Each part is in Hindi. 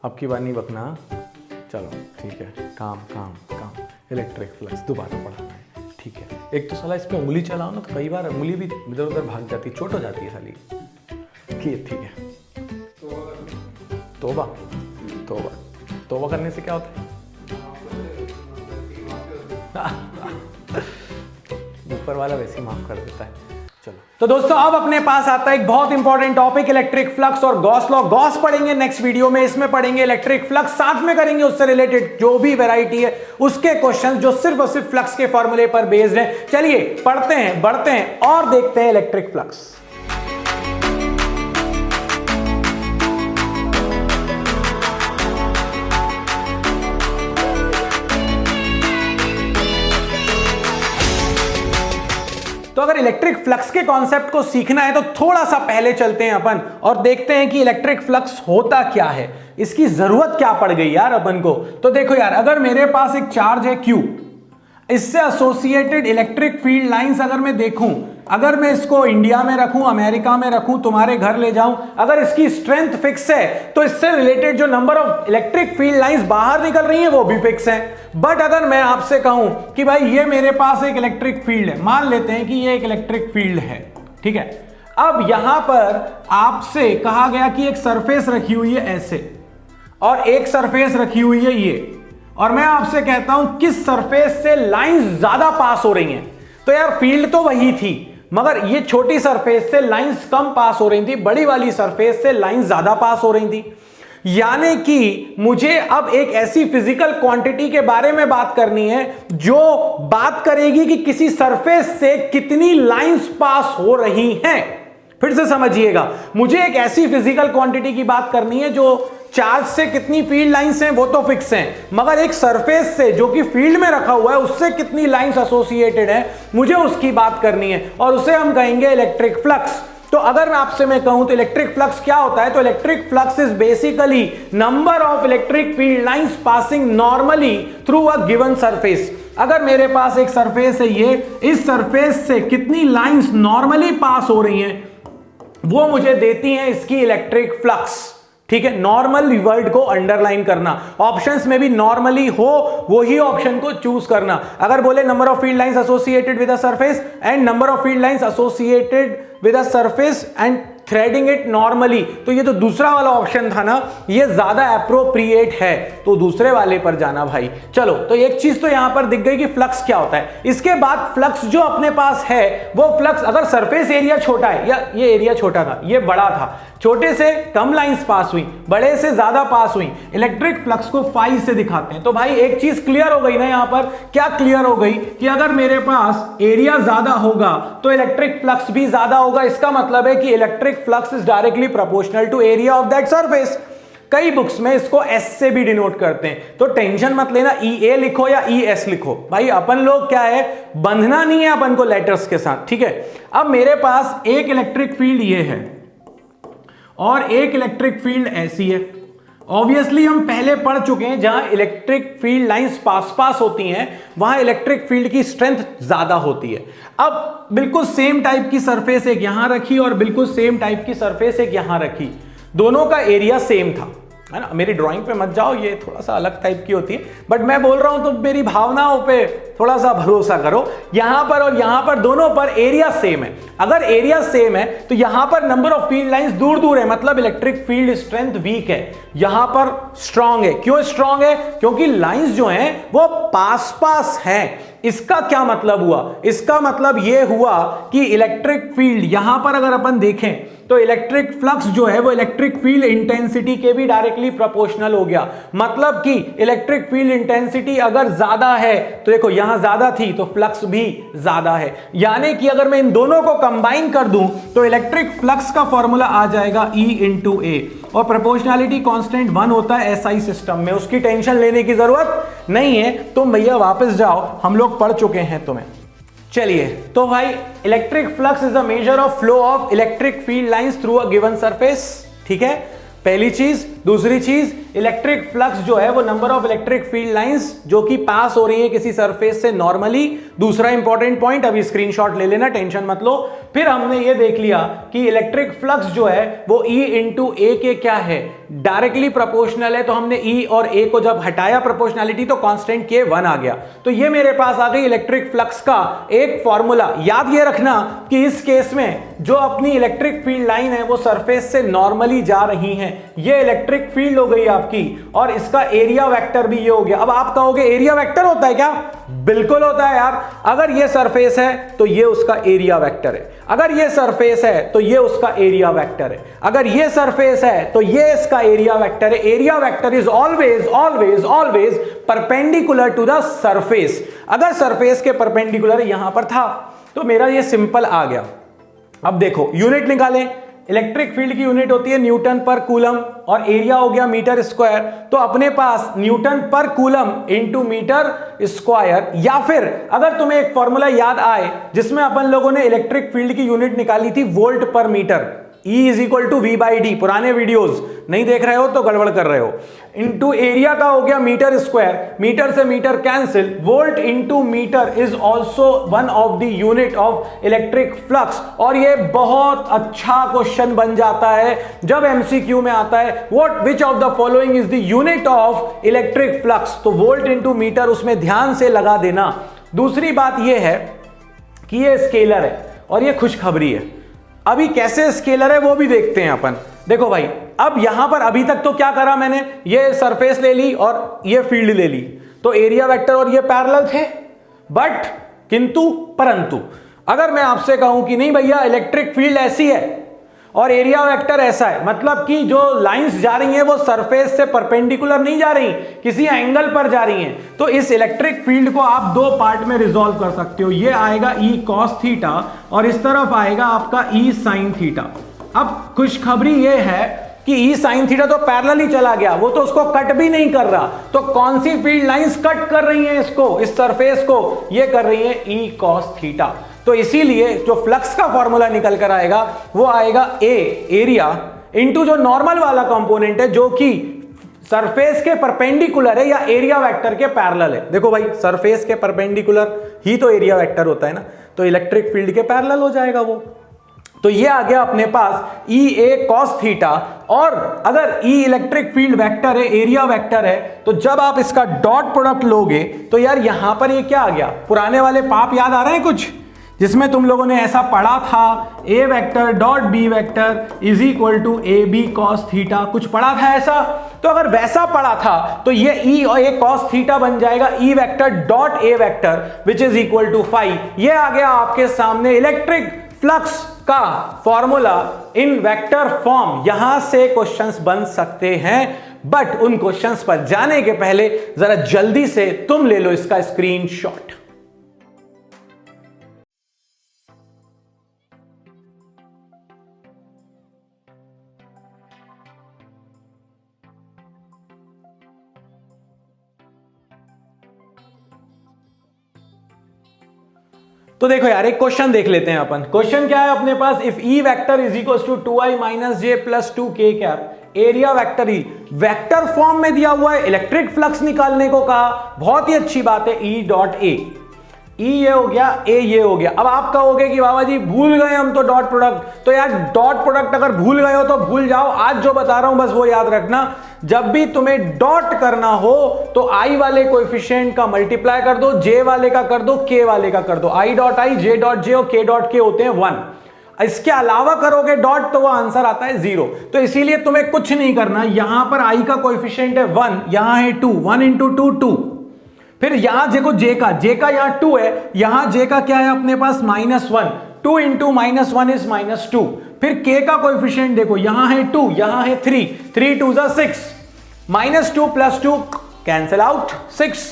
अब की बार नहीं बकना। चलो ठीक है, काम काम काम। इलेक्ट्रिक फ्लक्स दोबारा पढ़ाना है, ठीक है। एक तो साला इस पे उंगली चलाओ ना तो कई बार उंगली भी इधर उधर भाग जाती है, चोट हो जाती है साली की। ठीक है, तोबा तोबा तोबा करने से क्या होता है? ऊपर वाला वैसे ही माफ कर देता है। चलो तो दोस्तों, अब अपने पास आता है एक बहुत इंपॉर्टेंट टॉपिक, इलेक्ट्रिक फ्लक्स और गॉस लॉ। गॉस पढ़ेंगे नेक्स्ट वीडियो में, इसमें पढ़ेंगे इलेक्ट्रिक फ्लक्स, साथ में करेंगे उससे रिलेटेड जो भी वैरायटी है उसके क्वेश्चन जो सिर्फ और सिर्फ फ्लक्स के फॉर्मूले पर बेस्ड है। चलिए पढ़ते हैं, बढ़ते हैं और देखते हैं इलेक्ट्रिक फ्लक्स। तो अगर इलेक्ट्रिक फ्लक्स के कॉन्सेप्ट को सीखना है तो थोड़ा सा पहले चलते हैं अपन और देखते हैं कि इलेक्ट्रिक फ्लक्स होता क्या है, इसकी जरूरत क्या पड़ गई यार अपन को। तो देखो यार, अगर मेरे पास एक चार्ज है Q, इससे एसोसिएटेड इलेक्ट्रिक फील्ड लाइंस अगर मैं देखूं, अगर मैं इसको इंडिया में रखूं, अमेरिका में रखूं, तुम्हारे घर ले जाऊं, अगर इसकी स्ट्रेंथ फिक्स है तो इससे रिलेटेड जो number of electric field lines बाहर निकल रही हैं वो भी फिक्स है। बट अगर मैं आपसे कहूं कि भाई ये मेरे पास एक इलेक्ट्रिक फील्ड है, मान लेते हैं कि ये एक इलेक्ट्रिक फील्ड है, ठीक है। अब यहां पर आपसे कहा गया कि एक सरफेस रखी हुई है ऐसे और एक सरफेस रखी हुई है ये, और मैं आपसे कहता हूं किस सरफेस से लाइंस ज्यादा पास हो रही हैं। तो यार फील्ड तो वही थी, मगर ये छोटी सरफेस से लाइंस कम पास हो रही थी, बड़ी वाली सरफेस से लाइंस ज्यादा पास हो रही थी। यानी कि मुझे अब एक ऐसी फिजिकल क्वांटिटी के बारे में बात करनी है जो बात करेगी कि किसी सरफेस से कितनी लाइंस पास हो रही हैं। फिर से समझिएगा, मुझे एक ऐसी फिजिकल क्वांटिटी की बात करनी है जो चार्ज से कितनी फील्ड लाइंस हैं वो तो फिक्स हैं, मगर एक सरफेस से जो कि फील्ड में रखा हुआ है उससे कितनी लाइंस एसोसिएटेड है, मुझे उसकी बात करनी है और उसे हम कहेंगे इलेक्ट्रिक फ्लक्स। तो अगर मैं कहूं तो इलेक्ट्रिक फ्लक्स क्या होता है, तो electric flux is basically number of electric field lines passing normally through a given surface. अगर मेरे पास एक सरफेस है ये, इस सरफेस से कितनी लाइंस नॉर्मली पास हो रही हैं वो मुझे देती हैं इसकी इलेक्ट्रिक फ्लक्स, ठीक है। नॉर्मल वर्ड को अंडरलाइन करना, ऑप्शंस में भी नॉर्मली हो वो ही ऑप्शन को चूज करना। अगर बोले number of field lines associated with a surface and number of field lines associated with a surface and threading it normally, तो ये जो दूसरा वाला ऑप्शन था ना ये ज्यादा एप्रोप्रिएट है, तो दूसरे वाले पर जाना भाई। चलो तो एक चीज तो यहां पर दिख गई कि फ्लक्स क्या होता है। इसके बाद फ्लक्स जो अपने पास है वो फ्लक्स, अगर सरफेस एरिया छोटा है या ये एरिया छोटा था, ये बड़ा था, छोटे से कम लाइंस पास हुई, बड़े से ज्यादा पास हुई, इलेक्ट्रिक फ्लक्स को फाई से दिखाते हैं। तो भाई एक चीज क्लियर हो गई ना, यहां पर क्या क्लियर हो गई कि अगर मेरे पास एरिया ज्यादा होगा तो इलेक्ट्रिक फ्लक्स भी ज्यादा होगा। इसका मतलब है कि electric flux is directly proportional to area of that surface. कई बुक्स में इसको एस से भी डिनोट करते हैं, तो टेंशन मत लेना, ई ए लिखो या ई एस लिखो, भाई अपन लोग क्या है, बंधना नहीं है अपन को लेटर्स के साथ, ठीक है। अब मेरे पास एक इलेक्ट्रिक फील्ड ये है और एक इलेक्ट्रिक फील्ड ऐसी है। ऑब्वियसली हम पहले पढ़ चुके हैं, जहां इलेक्ट्रिक फील्ड लाइंस पास पास होती हैं वहां इलेक्ट्रिक फील्ड की स्ट्रेंथ ज्यादा होती है। अब बिल्कुल सेम टाइप की सरफेस एक यहां रखी और बिल्कुल सेम टाइप की सरफेस एक यहां रखी, दोनों का एरिया सेम था, है ना। मेरी ड्राइंग पे मत जाओ, ये थोड़ा सा अलग टाइप की होती है, बट मैं बोल रहा हूं तो मेरी भावनाओं पे थोड़ा सा भरोसा करो। यहां पर और यहां पर दोनों पर एरिया सेम है। अगर एरिया सेम है तो यहां पर नंबर ऑफ फील्ड लाइंस दूर दूर है, मतलब इलेक्ट्रिक फील्ड स्ट्रेंथ वीक है, यहां पर स्ट्रांग है। क्यों स्ट्रांग है? क्योंकि लाइंस जो हैं वो पास पास हैं। इसका क्या मतलब हुआ? इसका मतलब यह हुआ कि इलेक्ट्रिक फील्ड यहां पर अगर अपन देखें तो इलेक्ट्रिक फ्लक्स जो है वो इलेक्ट्रिक फील्ड इंटेंसिटी के भी डायरेक्टली प्रोपोर्शनल हो गया। मतलब कि इलेक्ट्रिक फील्ड इंटेंसिटी अगर ज्यादा है तो देखो यहां ज्यादा थी तो फ्लक्स भी ज्यादा है। यानी कि अगर मैं इन दोनों को कंबाइन कर दूं तो इलेक्ट्रिक फ्लक्स का फॉर्मूला आ जाएगा E इंटू ए, और प्रोपोर्शनलिटी कांस्टेंट 1 होता है एसआई सिस्टम में, उसकी टेंशन लेने की जरूरत नहीं है। तुम भैया वापस जाओ, हम लोग पढ़ चुके हैं तुम्हें। चलिए तो भाई electric flux is a measure of flow of electric field lines through a given surface, ठीक है, पहली चीज। दूसरी चीज, इलेक्ट्रिक फ्लक्स जो है वो number of electric field lines जो कि पास हो रही है किसी सरफेस से नॉर्मली। दूसरा इंपॉर्टेंट पॉइंट, अभी स्क्रीनशॉट ले लेना, टेंशन मत लो। फिर हमने ये देख लिया कि इलेक्ट्रिक फ्लक्स जो है वो E इंटू ए के क्या है, डायरेक्टली प्रोपोर्शनल है। तो हमने E और A को जब हटाया प्रोपोर्शनलिटी तो कांस्टेंट K 1 आ गया। तो ये मेरे पास आ गई इलेक्ट्रिक फ्लक्स का एक फॉर्मूला। याद ये रखना कि इस केस में जो अपनी इलेक्ट्रिक फील्ड लाइन है वो सरफेस से नॉर्मली जा रही है, ये इलेक्ट्रिक फील्ड हो गई आपकी, और इसका एरिया वेक्टर भी ये हो गया। अब आप कहोगे एरिया वेक्टर होता है क्या? बिल्कुल होता है यार। अगर ये सरफेस है तो ये उसका एरिया वेक्टर है, अगर ये सरफेस है तो ये उसका एरिया वेक्टर है, अगर ये सरफेस है तो ये इसका एरिया वेक्टर है। Area vector is always always always perpendicular to the surface. अगर सरफेस के परपेंडिकुलर यहां पर था तो मेरा ये सिंपल आ गया। अब देखो यूनिट निकालें, इलेक्ट्रिक फील्ड की यूनिट होती है न्यूटन पर कूलम और एरिया हो गया मीटर स्क्वायर। तो अपने पास newton per coulomb into metre square, या फिर अगर तुम्हें एक फॉर्मूला याद आए जिसमें अपन लोगों ने इलेक्ट्रिक फील्ड की यूनिट निकाली थी volt per metre, E is equal to V/D। पुराने वीडियोस नहीं देख रहे हो तो गड़बड़ कर रहे हो। इंटू एरिया का हो गया मीटर स्क्वायर, मीटर से metre cancel, volt into metre is also one of the unit of electric flux. और ये बहुत अच्छा क्वेश्चन बन जाता है जब MCQ में आता है what which of the following is the unit of electric flux, तो वोल्ट इंटू मीटर उसमें ध्यान से लगा देना। दूसरी बात यह है कि ये स्केलर है और ये खुशखबरी है। अभी कैसे स्केलर है वो भी देखते हैं अपन। देखो भाई, अब यहां पर अभी तक तो क्या करा मैंने, ये सरफेस ले ली और ये फील्ड ले ली, तो एरिया वेक्टर और ये पैरेलल थे। बट किंतु परंतु अगर मैं आपसे कहूं कि नहीं भैया इलेक्ट्रिक फील्ड ऐसी है और एरिया वेक्टर ऐसा है, मतलब कि जो लाइंस जा रही हैं वो सरफेस से परपेंडिकुलर नहीं जा रही, किसी एंगल पर जा रही हैं, तो इस इलेक्ट्रिक फील्ड को आप दो पार्ट में रिजॉल्व कर सकते हो। ये आएगा E cos थीटा और इस तरफ आएगा आपका E sin थीटा। अब खुशखबरी ये है कि E sin थीटा तो पैरेलल ही चला गया, वो तो उसको कट भी नहीं कर रहा। तो कौन सी फील्ड लाइंस कट कर रही हैं इसको, इस सरफेस को? ये कर रही है E cos थीटा। तो इसीलिए जो फ्लक्स का फॉर्मूला निकल कर आएगा वो आएगा A एरिया इंटू जो नॉर्मल वाला कंपोनेंट है जो कि सरफेस के परपेंडिकुलर है या एरिया वेक्टर के पैरेलल है। देखो भाई, सरफेस के परपेंडिकुलर ही तो एरिया वेक्टर होता है ना, तो इलेक्ट्रिक फील्ड के पैरेलल हो जाएगा वो। तो ये आ गया अपने पास EA cos थीटा। और अगर E इलेक्ट्रिक फील्ड वेक्टर है, एरिया वेक्टर है, तो जब आप इसका डॉट प्रोडक्ट लोगे तो यार यहां पर ये क्या आ गया, पुराने वाले पाप याद आ रहे हैं कुछ, जिसमें तुम लोगों ने ऐसा पढ़ा था A vector dot B vector is equal to AB cos theta, कुछ पढ़ा था ऐसा? तो अगर वैसा पढ़ा था तो ये E और A cos थीटा बन जाएगा E vector dot A vector which is equal to phi. ये आ गया आपके सामने इलेक्ट्रिक फ्लक्स का फॉर्मूला इन वेक्टर फॉर्म। यहां से क्वेश्चंस बन सकते हैं, बट उन क्वेश्चंस पर जाने के पहले जरा जल्दी से तुम ले लो इसका स्क्रीनशॉट। तो देखो यार, एक क्वेश्चन देख लेते हैं अपन। क्वेश्चन क्या है अपने पास, if E vector is equal to 2i minus J plus 2k cap, area vector E vector form में दिया हुआ है, इलेक्ट्रिक फ्लक्स निकालने को कहा। बहुत ही अच्छी बात है, E डॉट A, E ये हो गया, A ये हो गया। अब आप कहोगे कि बाबा जी भूल गए हम तो डॉट प्रोडक्ट। तो यार डॉट प्रोडक्ट अगर भूल गए हो तो भूल जाओ, आज जो बता रहा हूं बस वो याद रखना। जब भी तुम्हें डॉट करना हो तो I वाले कोएफिशिएंट का मल्टीप्लाई कर दो, J वाले का कर दो, K वाले का कर दो। I dot I, J dot J और K डॉट K होते हैं 1। इसके अलावा करोगे डॉट तो वो आंसर आता है 0। तो इसीलिए तुम्हें कुछ नहीं करना, यहां पर I का कोएफिशिएंट है 1, यहां है 2, 1 इंटू 2 2। फिर यहां देखो J का यहां 2 है, यहां J का क्या है अपने पास -1, 2 इंटू -1 इज -2। फिर K का कोएफिशिएंट देखो, यहां है 2, यहां है 3, 3 2 जा 6, -2 + 2 cancel out 6।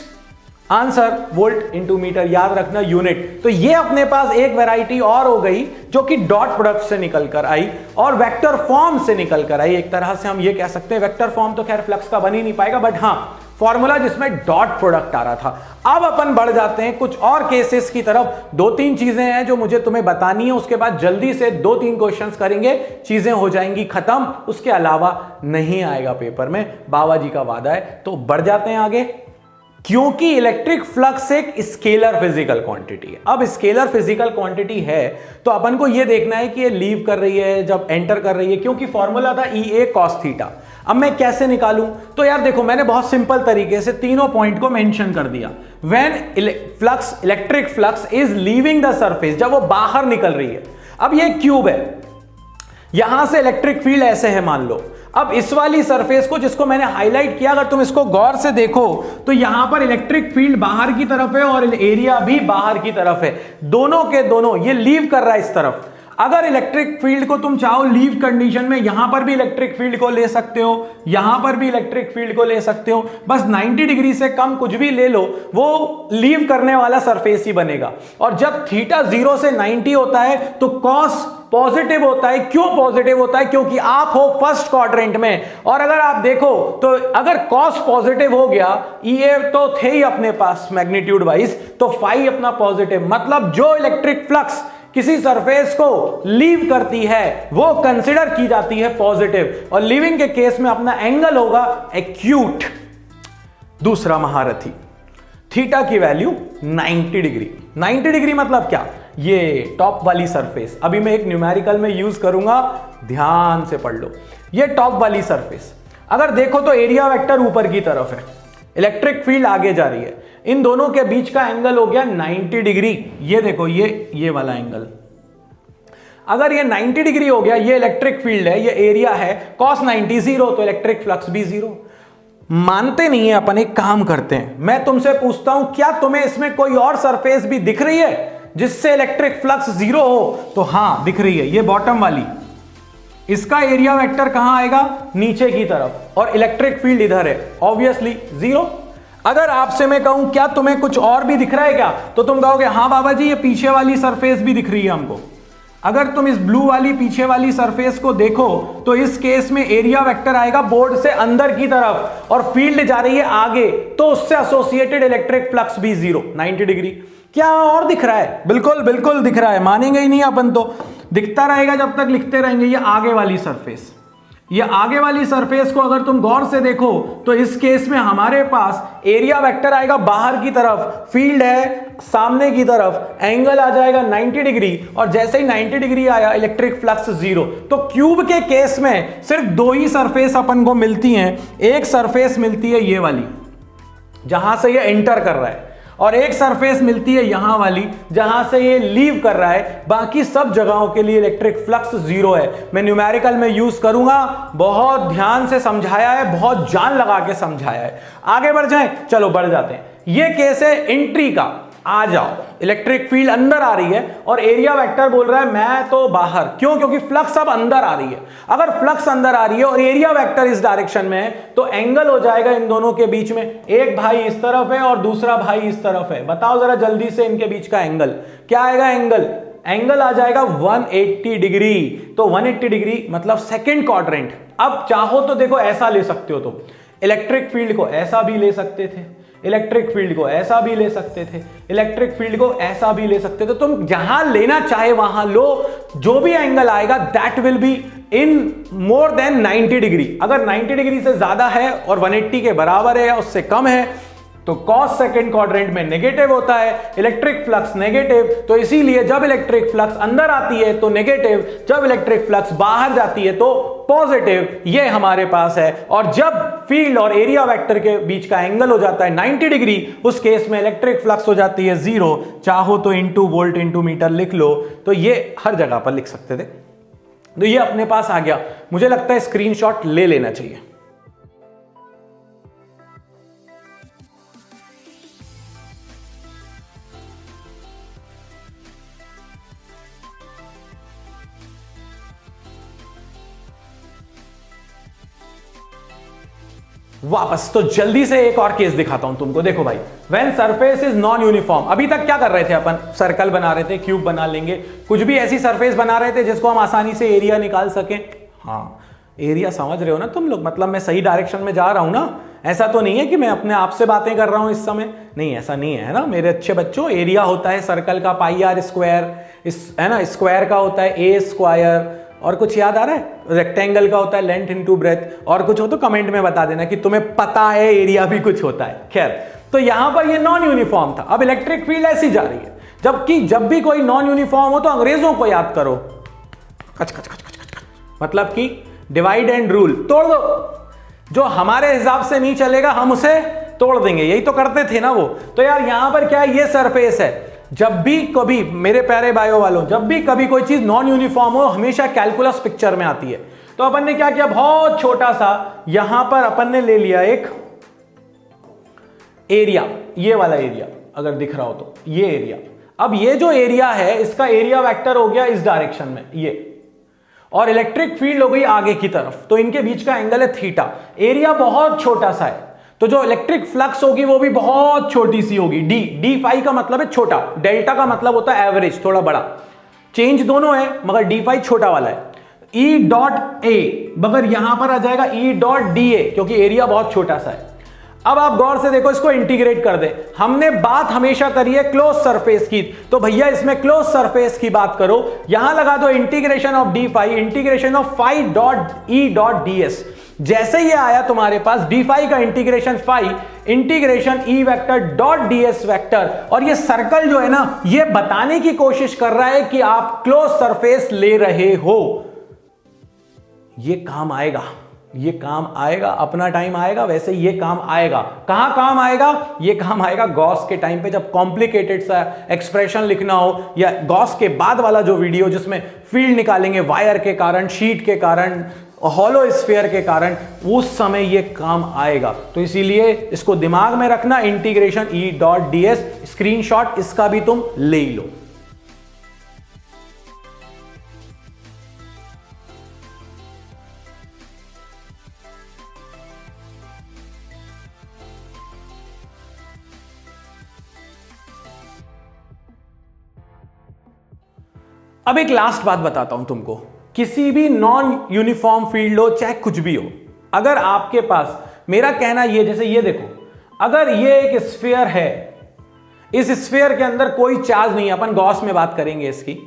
Answer volt into metre, याद रखना यूनिट। तो ये अपने पास एक वैरायटी और हो गई जो कि डॉट प्रोडक्ट से निकल कर आई और वेक्टर फॉर्म से निकल कर आई। एक तरह से हम ये कह सकते हैं, वेक्टर फॉर्म तो खैर फ्लक्स का बन ही नहीं पाएगा, बट हाँ फॉर्मूला जिसमें डॉट प्रोडक्ट आ रहा था। अब अपन बढ़ जाते हैं कुछ और केसेस की तरफ। 2-3 चीजें हैं जो मुझे तुम्हें बतानी है, उसके बाद जल्दी से 2-3 क्वेश्चंस करेंगे, चीजें हो जाएंगी खत्म, उसके अलावा नहीं आएगा पेपर में, बाबा जी का वादा है। तो बढ़ जाते हैं आगे। क्योंकि इलेक्ट्रिक फ्लक्स एक स्केलर फिजिकल क्वांटिटी है। अब स्केलर फिजिकल क्वांटिटी है तो अपन को यह देखना है कि ये लीव कर रही है जब एंटर कर रही है, क्योंकि फॉर्मूला था EA cos थीटा। अब मैं कैसे निकालूं? तो यार देखो, मैंने बहुत सिंपल तरीके से तीनों पॉइंट को मेंशन कर दिया। When electric flux is leaving the surface, जब वो बाहर निकल रही है। अब ये क्यूब है, यहां से इलेक्ट्रिक फील्ड ऐसे है मान लो। अब इस वाली सरफेस को जिसको मैंने हाईलाइट किया, अगर तुम इसको गौर से देखो तो यहां पर इलेक्ट्रिक फील्ड बाहर की तरफ है और एरिया भी बाहर की तरफ है, दोनों के दोनों ये लीव कर रहा है इस तरफ। अगर इलेक्ट्रिक फील्ड को तुम चाहो लीव कंडीशन में, यहां पर भी इलेक्ट्रिक फील्ड को ले सकते हो, यहां पर भी इलेक्ट्रिक फील्ड को ले सकते हो, बस 90 डिग्री से कम कुछ भी ले लो, वो लीव करने वाला सरफेस ही बनेगा। और जब थीटा 0 से 90 होता है तो कॉस पॉजिटिव होता है। क्यों पॉजिटिव होता है? क्योंकि आप हो फर्स्ट क्वाड्रेंट में। और अगर आप देखो तो अगर कॉस पॉजिटिव हो गया, EA तो थे ही अपने पास मैग्नीट्यूड वाइज, तो फाई अपना पॉजिटिव, मतलब जो इलेक्ट्रिक फ्लक्स किसी सरफेस को लीव करती है वो कंसिडर की जाती है पॉजिटिव, और लीविंग के केस में अपना एंगल होगा एक्यूट। दूसरा महारथी, थीटा की वैल्यू 90 डिग्री। 90 डिग्री मतलब क्या? ये टॉप वाली सरफेस, अभी मैं एक न्यूमेरिकल में यूज करूंगा, ध्यान से पढ़ लो। ये टॉप वाली सरफेस, अगर देखो तो एरिया वेक्टर ऊपर की तरफ है, इलेक्ट्रिक फील्ड आगे जा रही है, इन दोनों के बीच का एंगल हो गया 90 डिग्री। ये देखो, ये वाला एंगल, अगर ये 90 डिग्री हो गया, ये इलेक्ट्रिक फील्ड है, ये एरिया है, cos 90 0, तो इलेक्ट्रिक फ्लक्स भी 0। मानते नहीं है अपन, एक काम करते हैं, मैं तुमसे पूछता हूं, क्या तुम्हें इसमें कोई और सरफेस भी दिख रही है जिससे इलेक्ट्रिक फ्लक्स 0 हो? तो हां दिख रही है, ये बॉटम वाली। इसका एरिया वेक्टर कहां आएगा? नीचे की तरफ, और इलेक्ट्रिक फील्ड इधर है, ऑब्वियसली 0। अगर आपसे मैं कहूं क्या तुम्हें कुछ और भी दिख रहा है क्या, तो तुम कहोगे हां बाबा जी, ये पीछे वाली सरफेस भी दिख रही है हमको। अगर तुम इस ब्लू वाली पीछे वाली सरफेस को देखो तो इस केस में एरिया वेक्टर आएगा बोर्ड से अंदर की तरफ और फील्ड जा रही है आगे, तो उससे एसोसिएटेड इलेक्ट्रिक फ्लक्स भी 0, 90 डिग्री। क्या और दिख रहा है? बिल्कुल बिल्कुल दिख रहा है, मानेंगे ही नहीं अपन तो, दिखता रहेगा जब तक लिखते रहेंगे। ये आगे वाली सरफेस, ये आगे वाली सरफेस को अगर तुम गौर से देखो तो इस केस में हमारे पास एरिया वेक्टर आएगा बाहर की तरफ, फील्ड है सामने की तरफ, एंगल आ जाएगा 90 डिग्री, और जैसे ही 90 डिग्री आया इलेक्ट्रिक फ्लक्स 0। तो क्यूब के केस में सिर्फ 2 ही सरफेस अपन को मिलती हैं। एक सरफेस मिलती है ये वाली जहां से ये एंटर कर रहा है, और एक सरफेस मिलती है यहां वाली जहां से ये लीव कर रहा है। बाकी सब जगहों के लिए इलेक्ट्रिक फ्लक्स 0 है। मैं न्यूमेरिकल में यूज करूंगा, बहुत ध्यान से समझाया है, बहुत जान लगा के समझाया है। आगे बढ़ जाएं, चलो बढ़ जाते हैं। ये केस है एंट्री का, आ जाओ, इलेक्ट्रिक फील्ड अंदर आ रही है और एरिया वेक्टर बोल रहा है मैं तो बाहर। क्यों? क्योंकि फ्लक्स अब अंदर आ रही है। अगर फ्लक्स अंदर आ रही है और एरिया वेक्टर इस डायरेक्शन में है तो एंगल हो जाएगा इन दोनों के बीच में, एक भाई इस तरफ है और दूसरा भाई इस तरफ है। बताओ जरा जल्दी से इनके बीच का एंगल क्या आएगा? एंगल आ जाएगा 180 डिग्री। तो 180 डिग्री मतलब सेकेंड क्वाड्रेंट। अब चाहो तो देखो ऐसा ले सकते हो, तुम इलेक्ट्रिक फील्ड को ऐसा भी ले सकते थे, इलेक्ट्रिक फील्ड को ऐसा भी ले सकते थे, इलेक्ट्रिक फील्ड को ऐसा भी ले सकते थे। तुम जहां लेना चाहे वहां लो, जो भी एंगल आएगा that will be in more than 90 degree. अगर 90 डिग्री से ज्यादा है और 180 के बराबर है या उससे कम है तो कॉस सेकेंड क्वाड्रेंट में नेगेटिव होता है, इलेक्ट्रिक फ्लक्स नेगेटिव। तो इसीलिए जब इलेक्ट्रिक फ्लक्स अंदर आती है तो नेगेटिव, जब इलेक्ट्रिक फ्लक्स बाहर जाती है तो पॉजिटिव। ये हमारे पास है। और जब फील्ड और एरिया वेक्टर के बीच का एंगल हो जाता है 90 डिग्री, उस केस में इलेक्ट्रिक फ्लक्स हो जाती है 0। चाहो तो इनटू वोल्ट इनटू मीटर लिख लो, तो ये हर जगह पर लिख सकते थे। तो ये अपने पास आ गया। मुझे लगता है स्क्रीनशॉट ले लेना चाहिए। वापस तो जल्दी से एक और केस दिखाता हूं तुमको। देखो भाई, when surface is non uniform, अभी तक क्या कर रहे थे अपन? सर्कल बना रहे थे, क्यूब बना लेंगे, कुछ भी ऐसी सरफेस बना रहे थे जिसको हम आसानी से एरिया निकाल सकें। हाँ, एरिया समझ रहे हो ना तुम लोग? मतलब मैं सही डायरेक्शन में जा रहा हूं ना? ऐसा तो नहीं है कि मैं अपने आप से बातें कर रहा हूं इस समय, नहीं ऐसा नहीं है ना मेरे अच्छे बच्चों। एरिया होता है सर्कल का पाई आर स्क्वायर, इस है ना, स्क्वायर का होता है ए स्क्वायर, और कुछ याद आ रहा है, रेक्टेंगल का होता है लेंथ इनटू ब्रेथ, और कुछ हो तो कमेंट में बता देना कि तुम्हें पता है एरिया भी कुछ होता है। खैर, तो यहां पर ये नॉन यूनिफॉर्म था। अब इलेक्ट्रिक फील्ड ऐसी जा रही है, जबकि जब भी कोई नॉन यूनिफॉर्म हो तो अंग्रेजों को याद करो, कच कच कच कच कच, मतलब कि डिवाइड एंड रूल, तोड़ दो, जो हमारे हिसाब से नहीं चलेगा हम उसे तोड़ देंगे, यही तो करते थे ना वो। तो यार यहां पर क्या है, ये सरफेस है। जब भी कभी मेरे प्यारे बायो वालों, जब भी कभी कोई चीज नॉन यूनिफॉर्म हो, हमेशा कैलकुलस पिक्चर में आती है। तो अपन ने क्या किया, बहुत छोटा सा यहां पर अपन ने ले लिया एक एरिया, ये वाला एरिया अगर दिख रहा हो तो ये एरिया। अब ये जो एरिया है इसका एरिया वेक्टर हो गया इस डायरेक्शन में ये, और इलेक्ट्रिक फील्ड हो गई आगे की तरफ, तो इनके बीच का एंगल है थीटा। एरिया बहुत छोटा सा है, तो जो इलेक्ट्रिक फ्लक्स होगी वो भी बहुत छोटी सी होगी, डी फाई का मतलब है छोटा, डेल्टा का मतलब होता है एवरेज, थोड़ा बड़ा, चेंज दोनों है मगर डी फाई छोटा वाला है। ई डॉट ए मगर यहां पर आ जाएगा ई डॉट डी ए, क्योंकि एरिया बहुत छोटा सा है। अब आप गौर से देखो, इसको इंटीग्रेट कर दे। हमने बात हमेशा करी है क्लोज सरफेस की, तो भैया इसमें क्लोज सरफेस की बात करो, यहां लगा दो integration of d phi, integration of phi dot E dot d S. जैसे ये आया तुम्हारे पास डी फाई का integration phi integration E vector dot d S vector, और ये सर्कल जो है ना, ये बताने की कोशिश कर रहा है कि आप क्लोज सरफेस ले रहे हो। ये काम आएगा, ये काम आएगा, अपना टाइम आएगा, वैसे ये काम आएगा। कहां काम आएगा, ये काम आएगा गॉस के टाइम पे, जब कॉम्प्लिकेटेड सा एक्सप्रेशन लिखना हो, या गॉस के बाद वाला जो वीडियो जिसमें फील्ड निकालेंगे वायर के कारण, शीट के कारण, हॉलो स्फीयर के कारण, उस समय ये काम आएगा। तो इसीलिए इसको दिमाग में रखना, इंटीग्रेशन ई डॉट डी एस, स्क्रीनशॉट इसका भी तुम ले लो। अब एक लास्ट बात बताता हूं तुमको, किसी भी नॉन यूनिफॉर्म फील्ड हो चाहे कुछ भी हो, अगर आपके पास, मेरा कहना ये, जैसे ये देखो, अगर ये एक स्फीयर है, इस स्फीयर के अंदर कोई चार्ज नहीं है, अपन गॉस में बात करेंगे इसकी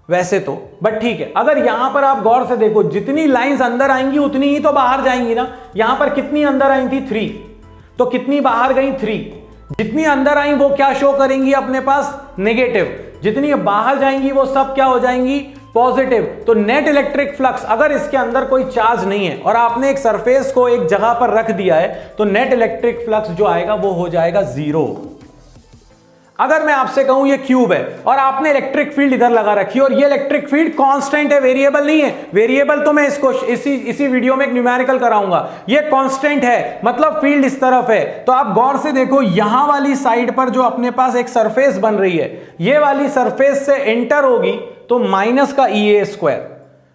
वैसे तो, बट ठीक है, अगर यहां पर आप गौर से देखो, जितनी लाइंस अंदर आएंगी उतनी ही तो बाहर जाएंगी ना। यहां पर कितनी अंदर आई थी 3, तो कितनी बाहर गई 3, जितनी अंदर आई वो क्या शो करेंगी अपने पास, नेगेटिव, जितनी बाहर जाएंगी वो सब क्या हो जाएंगी, पॉजिटिव। तो नेट इलेक्ट्रिक फ्लक्स, अगर इसके अंदर कोई चार्ज नहीं है और आपने एक सरफेस को एक जगह पर रख दिया है, तो नेट इलेक्ट्रिक फ्लक्स जो आएगा वो हो जाएगा 0। अगर मैं आपसे कहूं ये क्यूब है और आपने इलेक्ट्रिक फील्ड इधर लगा रखी है, और ये इलेक्ट्रिक फील्ड कांस्टेंट है, वेरिएबल नहीं है, वेरिएबल तो मैं इसको इसी वीडियो में एक न्यूमेरिकल कराऊंगा, ये कांस्टेंट है, मतलब फील्ड इस तरफ है। तो आप गौर से देखो, यहां वाली साइड पर जो अपने पास एक सरफेस बन रही है, ये वाली सरफेस से एंटर होगी तो माइनस का ई ए स्क्वायर,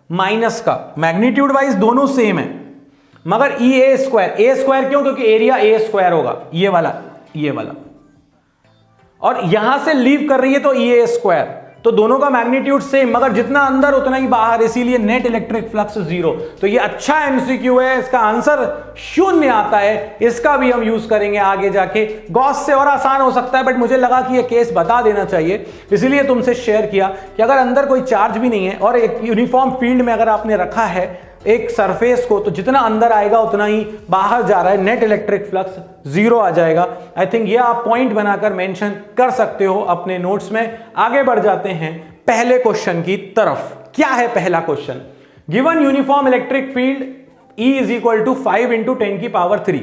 माइनस का, मैग्नीट्यूड वाइज दोनों सेम है, मगर ई ए स्क्वायर क्यों, क्योंकि एरिया ए स्क्वायर होगा, ये वाला, और यहां से लीव कर रही है तो ई ए स्क्वायर, तो दोनों का मैग्नीट्यूड सेम, मगर जितना अंदर उतना ही बाहर, इसीलिए नेट इलेक्ट्रिक फ्लक्स 0। तो ये अच्छा एमसीक्यू है, इसका आंसर 0 आता है, इसका भी हम यूज करेंगे आगे जाके। गॉस से और आसान हो सकता है, बट मुझे लगा कि ये केस बता देना चाहिए, इसलिए तुमसे शेयर किया कि अगर अंदर कोई चार्ज भी नहीं है और एक यूनिफॉर्म फील्ड में अगर आपने रखा है एक सरफेस को, तो जितना अंदर आएगा उतना ही बाहर जा रहा है, नेट इलेक्ट्रिक फ्लक्स 0 आ जाएगा। आई थिंक ये आप पॉइंट बनाकर मेंशन कर सकते हो अपने नोट्स में। आगे बढ़ जाते हैं पहले क्वेश्चन की तरफ। क्या है पहला question, given uniform electric field E is equal to 5 into 10 की पावर 3।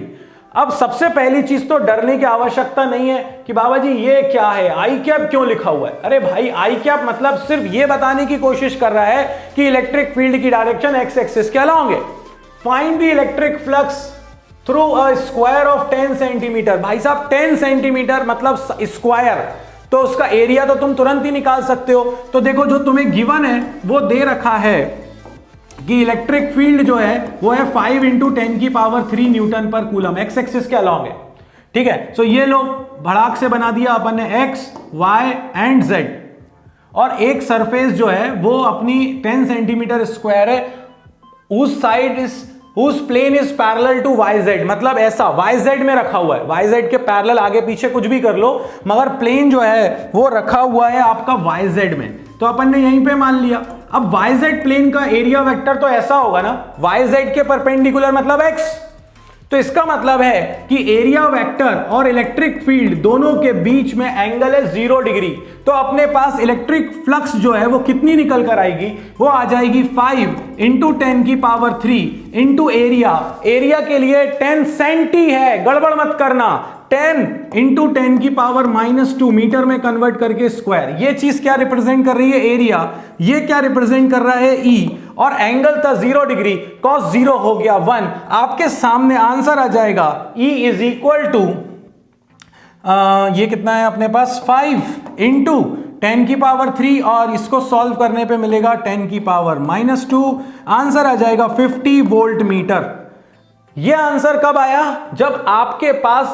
अब सबसे पहली चीज तो डरने की आवश्यकता नहीं है कि बाबा जी ये क्या है, आई कैप क्यों लिखा हुआ है। अरे भाई, आई कैप मतलब सिर्फ ये बताने की कोशिश कर रहा है कि इलेक्ट्रिक फील्ड की डायरेक्शन एक्स एक्सिस के अलॉन्ग है। Find the electric flux through a square of 10 centimetre. भाई साहब 10 सेंटीमीटर मतलब स्क्वायर, तो उसका एरिया तो तुम तुरंत ही निकाल सकते हो। तो देखो जो तुम्हें गिवन है वो दे रखा है कि इलेक्ट्रिक फील्ड जो है वो है 5 इंटू 10 की power 3 Newton per coulomb, x axis के अलॉन्ग है। ठीक है, सो ये लो भड़ाक से बना दिया अपन ने एक्स वाई एंड जेड, और एक सरफेस जो है वो अपनी 10 सेंटीमीटर स्क्वायर है, उस साइड इस whose plane is parallel to yz, मतलब ऐसा yz में रखा हुआ है, yz के पैरेलल आगे पीछे कुछ भी कर लो, मगर प्लेन जो है वो रखा हुआ है आपका yz में, तो अपन ने यहीं पे मान लिया। अब yz प्लेन का एरिया वेक्टर तो ऐसा होगा ना, yz के परपेंडिकुलर मतलब x, तो इसका मतलब है कि एरिया वेक्टर और इलेक्ट्रिक फील्ड दोनों के बीच में एंगल है 0 डिग्री, तो अपने पास इलेक्ट्रिक फ्लक्स जो है वो कितनी निकल कर आएगी, वो आ जाएगी 5 इंटू 10 की पावर 3 इंटू एरिया, एरिया के लिए 10 सेंटी है, गड़बड़ मत करना, 10 इंटू 10 की पावर -2 मीटर में कन्वर्ट करके स्क्वायर। ये चीज क्या रिप्रेजेंट कर रही है, एरिया, ये क्या रिप्रेजेंट कर रहा है, ई, और एंगल था 0 डिग्री, cos 0 हो गया 1, आपके सामने आंसर आ जाएगा E इज इक्वल टू ये कितना है अपने पास 5 इंटू 10 की पावर 3, और इसको सॉल्व करने पे मिलेगा 10 की पावर -2, आंसर आ जाएगा 50 वोल्ट मीटर। ये आंसर कब आया, जब आपके पास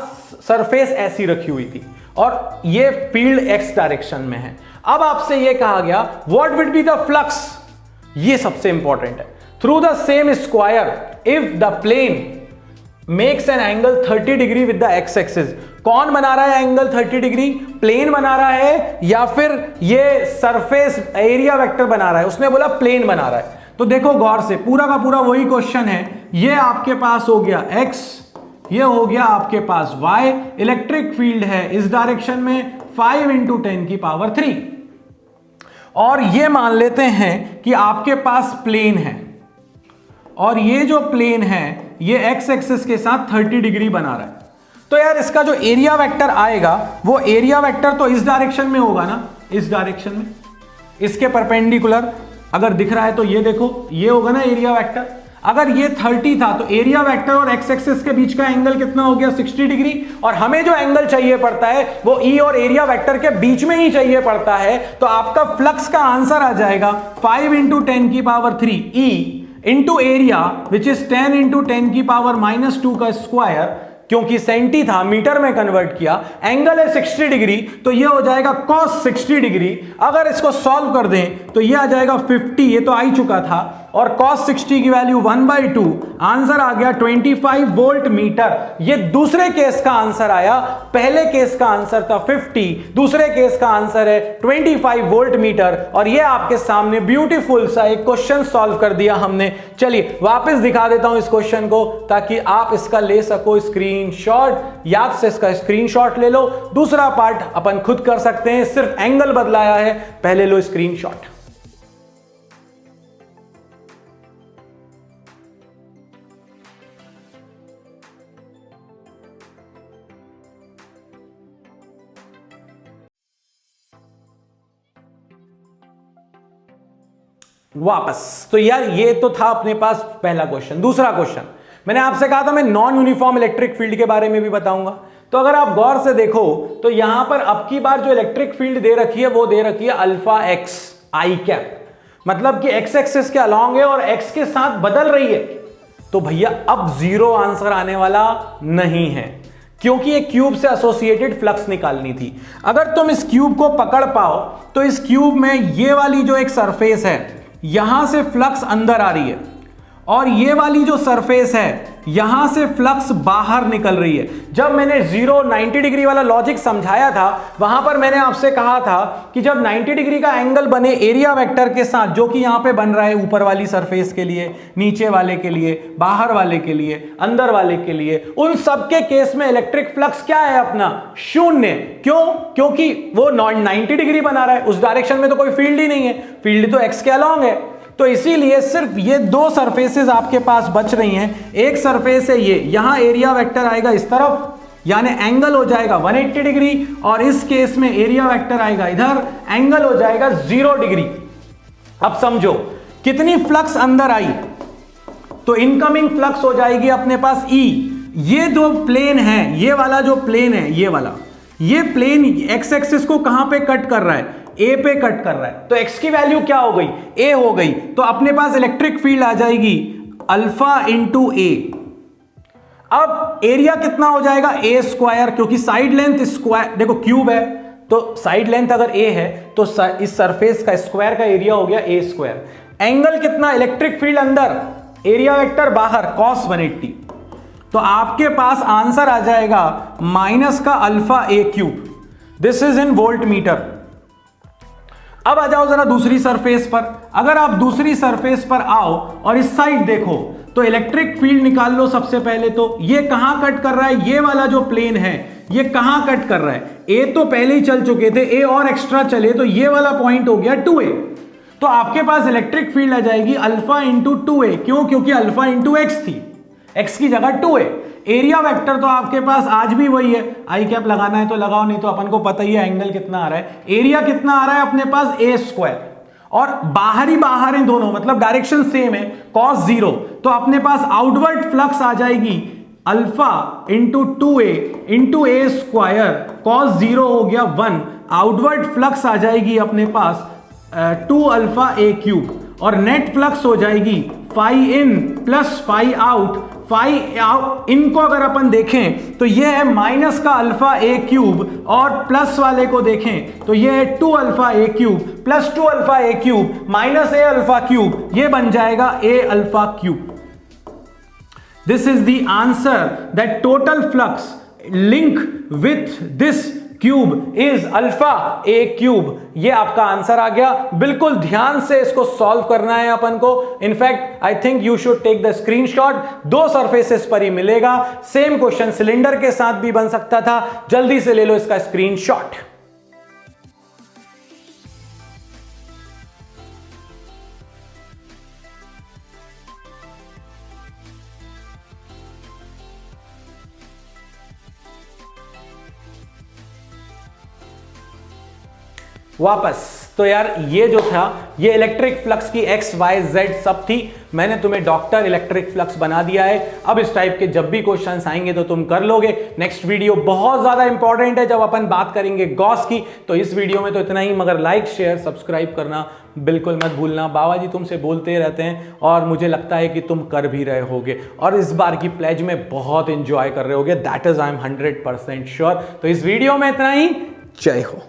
सरफेस ऐसी रखी हुई थी और ये फील्ड x डायरेक्शन में है। अब आपसे ये कहा गया what will be the flux, ये सबसे इंपॉर्टेंट है, through the same square if the plane makes an angle 30 degree with the x axis. कौन बना रहा है एंगल 30 डिग्री, प्लेन बना रहा है या फिर ये सरफेस एरिया वेक्टर बना रहा है, उसने बोला प्लेन बना रहा है। तो देखो गौर से, पूरा का पूरा वही क्वेश्चन है, ये आपके पास हो गया x, ये हो गया आपके पास y, इलेक्ट्रिक फील्ड है इस डायरेक्शन में 5 इंटू 10 की पावर 3, और ये मान लेते हैं कि आपके पास प्लेन है, और ये जो प्लेन है ये x एक्सिस के साथ 30 डिग्री बना रहा है। तो यार इसका जो एरिया वेक्टर आएगा वो एरिया वेक्टर तो इस डायरेक्शन में होगा ना, इस डायरेक्शन में, इसके परपेंडिकुलर अगर दिख रहा है तो ये देखो, ये होगा ना एरिया वेक्टर। अगर ये 30 था तो एरिया वेक्टर और एक्स एक्सिस के बीच का एंगल कितना हो गया, 60 डिग्री, और हमें जो एंगल चाहिए पड़ता है वो ई और एरिया वेक्टर के बीच में ही चाहिए पड़ता है। तो आपका फ्लक्स का आंसर आ जाएगा 5 इंटू 10 की power 3 E into area which is 10 into 10 की पावर -2 का स्क्वायर, क्योंकि सेंटी था मीटर में कन्वर्ट किया, एंगल है 60 डिग्री, तो ये हो जाएगा cos 60 डिग्री। अगर इसको सॉल्व कर दें तो ये आ जाएगा 50, ये तो आ ही चुका था, और cos 60 की वैल्यू 1/2, आंसर आ गया 25 वोल्ट मीटर। ये दूसरे केस का आंसर आया, पहले केस का आंसर था 50, दूसरे केस का आंसर है 25 वोल्ट मीटर, और ये आपके सामने ब्यूटीफुल सा एक क्वेश्चन सॉल्व कर दिया हमने। चलिए वापस दिखा देता हूं इस क्वेश्चन को ताकि आप इसका ले सको स्क्रीनशॉट, याद से इसका स्क्रीनशॉट ले लो, दूसरा पार्ट अपन खुद कर सकते हैं, सिर्फ एंगल बदलाया है, पहले लो स्क्रीनशॉट। वापस, तो यार ये तो था अपने पास पहला क्वेश्चन। दूसरा क्वेश्चन मैंने आपसे कहा था मैं नॉन यूनिफॉर्म इलेक्ट्रिक फील्ड के बारे में भी बताऊंगा, तो अगर आप गौर से देखो तो यहां पर अब की बार जो इलेक्ट्रिक फील्ड दे रखी है वो दे रखी है अल्फा एक्स आई कैप, मतलब कि एक्स एक्सिस के अलॉन्ग है और एक्स के साथ बदल रही है। तो भैया अब जीरो आंसर आने वाला नहीं है, क्योंकि एक क्यूब से एसोसिएटेड फ्लक्स निकालनी थी। अगर तुम इस क्यूब को पकड़ पाओ तो इस क्यूब में ये वाली जो एक सरफेस है यहां से फ्लक्स अंदर आ रही है, और ये वाली जो सरफेस है यहां से फ्लक्स बाहर निकल रही है। जब मैंने 90 डिग्री वाला लॉजिक समझाया था वहां पर मैंने आपसे कहा था कि जब 90 डिग्री का एंगल बने एरिया वेक्टर के साथ, जो कि यहां पे बन रहा है ऊपर वाली सरफेस के लिए, नीचे वाले के लिए, बाहर वाले के लिए, अंदर वाले के लिए, उन सब के केस में इलेक्ट्रिक फ्लक्स क्या है अपना, शून्य। क्यों? क्योंकि वो 90 डिग्री बना रहा है, उस डायरेक्शन में तो कोई फील्ड ही नहीं है, फील्ड तो एक्स के अलॉन्ग है। तो इसीलिए सिर्फ ये दो सरफेसेस आपके पास बच रही हैं। एक सरफेस है ये, यहां एरिया वेक्टर आएगा इस तरफ, यानी एंगल हो जाएगा 180 डिग्री, और इस केस में एरिया वेक्टर आएगा इधर, एंगल हो जाएगा 0 डिग्री। अब समझो कितनी फ्लक्स अंदर आई, तो इनकमिंग फ्लक्स हो जाएगी अपने पास E। ये दो प्लेन है, ये वाला जो प्लेन है, ये प्लेन एक्स एक्सिस को कहां पे कट कर रहा है, ए पे कट कर रहा है, तो एक्स की वैल्यू क्या हो गई, ए हो गई। तो अपने पास इलेक्ट्रिक फील्ड आ जाएगी अल्फा इंटू ए। अब एरिया कितना हो जाएगा, ए स्क्वायर, क्योंकि साइड लेंथ स्क्वायर, देखो क्यूब है तो साइड लेंथ अगर ए है तो इस सरफेस का स्क्वायर का एरिया हो गया ए स्क्वायर। एंगल कितना, इलेक्ट्रिक फील्ड अंदर एरिया वेक्टर बाहर cos 180, तो आपके पास आंसर आ जाएगा माइनस का alpha A cube. This is in volt meter. अब आ जाओ जरा दूसरी सरफेस पर। अगर आप दूसरी सरफेस पर आओ और इस साइड देखो तो इलेक्ट्रिक फील्ड निकाल लो। सबसे पहले तो ये कहां कट कर रहा है, ये वाला जो प्लेन है ये कहां कट कर रहा है, ए तो पहले ही चल चुके थे, ए और एक्स्ट्रा चले तो ये वाला पॉइंट हो गया 2a। तो आपके पास इलेक्ट्रिक फील्ड आ जाएगी अल्फा इंटू 2a। क्यों? क्योंकि अल्फा इंटू एक्स थी, एक्स की जगह 2a। एरिया वेक्टर तो आपके पास आज भी वही है, आई कैप लगाना है तो लगाओ, नहीं तो अपन को पता ही है एंगल कितना आ रहा है। एरिया कितना आ रहा है अपने पास, ए स्क्वायर, और बाहर ही बाहर हैं दोनों, मतलब डायरेक्शन सेम है, cos 0। तो अपने पास आउटवर्ड फ्लक्स आ जाएगी अल्फा इंटू 2a इंटू ए स्क्वायर, cos 0 हो गया 1। आउटवर्ड फ्लक्स आ जाएगी अपने पास 2 अल्फा ए क्यूब, और नेट फ्लक्स हो जाएगी phi in plus phi out. Phi out इनको अगर अपन देखें तो ये है माइनस का अल्फा ए क्यूब, और प्लस वाले को देखें तो ये है 2 alpha A cube plus 2 alpha A cube minus A alpha cube, ये बन जाएगा A alpha cube. This is the answer that total flux link with this cube is alpha A cube. ये आपका आंसर आ गया। बिल्कुल ध्यान से इसको सॉल्व करना है अपन को। In fact I think you should take the screenshot. 2 surfaces पर ही मिलेगा। सेम क्वेश्चन सिलेंडर के साथ भी बन सकता था। जल्दी से ले लो इसका स्क्रीनशॉट। वापस तो यार ये जो था ये इलेक्ट्रिक फ्लक्स की एक्स वाई जेड सब थी। मैंने तुम्हें डॉक्टर इलेक्ट्रिक फ्लक्स बना दिया है। अब इस टाइप के जब भी क्वेश्चंस आएंगे तो तुम कर लोगे। नेक्स्ट वीडियो बहुत ज्यादा इंपॉर्टेंट है जब अपन बात करेंगे गॉस की। तो इस वीडियो में तो इतना ही, मगर लाइक शेयर सब्सक्राइब करना बिल्कुल मत भूलना। बाबा जी तुमसे बोलते रहते हैं और मुझे लगता है कि तुम कर भी रहे होगे, और इस बार की प्लेज में बहुत इंजॉय कर रहे होगे। That is I am 100% sure. तो इस वीडियो में इतना ही। जय हो।